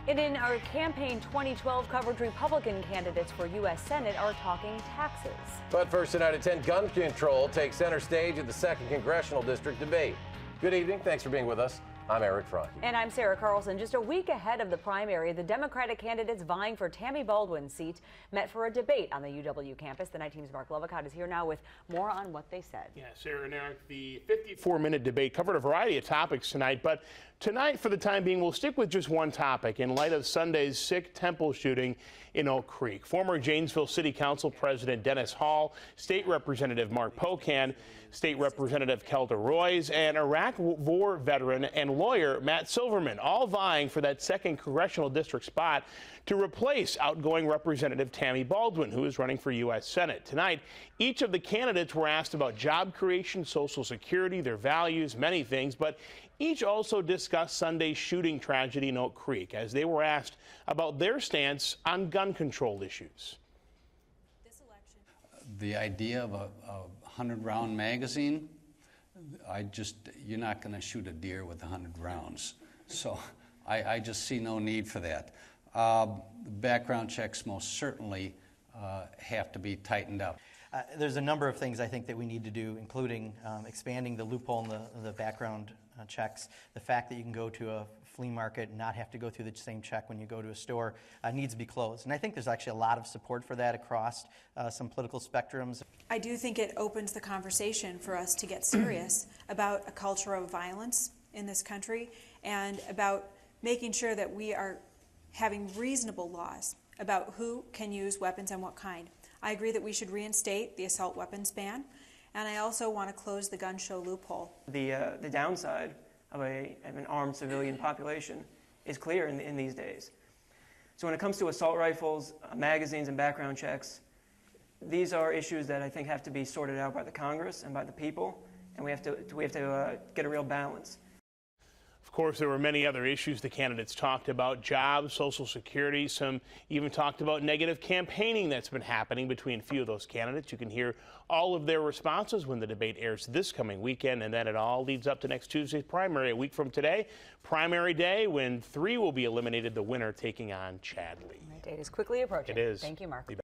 In our campaign 2012 coverage, Republican candidates for U.S. Senate are talking taxes. But first tonight at 10, gun control takes center stage at the 2nd Congressional District debate. Good evening. Thanks for being with us. I'm Eric Franke. And I'm Sarah Carlson. Just a week ahead of the primary, the Democratic candidates vying for Tammy Baldwin's seat met for a debate on the UW campus. The Night Team's Marc Lovicott is here now with more on what they said. Yeah, Sarah and Eric, the 54-minute debate covered a variety of topics tonight, but tonight, for the time being, we'll stick with just one topic in light of Sunday's Sikh temple shooting in Oak Creek. Former Janesville City Council President Dennis Hall, State Representative Mark Pocan, State Representative Kelda Roys, and Iraq War veteran and lawyer Matt Silverman, all vying for that 2nd Congressional District spot to replace outgoing Representative Tammy Baldwin, who is running for U.S. Senate. Tonight, each of the candidates were asked about job creation, Social Security, their values, many things, but each also discussed Sunday's shooting tragedy in Oak Creek as they were asked about their stance on gun control issues. The idea of a 100-round magazine, you're not going to shoot a deer with 100 rounds. So I just see no need for that. Background checks most certainly have to be tightened up. There's a number of things I think that we need to do, including expanding the loophole in the background checks. The fact that you can go to a flea market and not have to go through the same check when you go to a store needs to be closed. And I think there's actually a lot of support for that across some political spectrums. I do think it opens the conversation for us to get serious about a culture of violence in this country and about making sure that we are having reasonable laws about who can use weapons and what kind. I agree that we should reinstate the assault weapons ban, and I also want to close the gun show loophole. The downside of an armed civilian population is clear in these days. So when it comes to assault rifles, magazines, and background checks, these are issues that I think have to be sorted out by the Congress and by the people, and we have to get a real balance. Of course, there were many other issues the candidates talked about: jobs, Social Security. Some even talked about negative campaigning that's been happening between a few of those candidates. You can hear all of their responses when the debate airs this coming weekend, and then it all leads up to next Tuesday's primary, a week from today, primary day, when 3 will be eliminated, the winner taking on Chad Lee. The date is quickly approaching. It is. Thank you, Marc.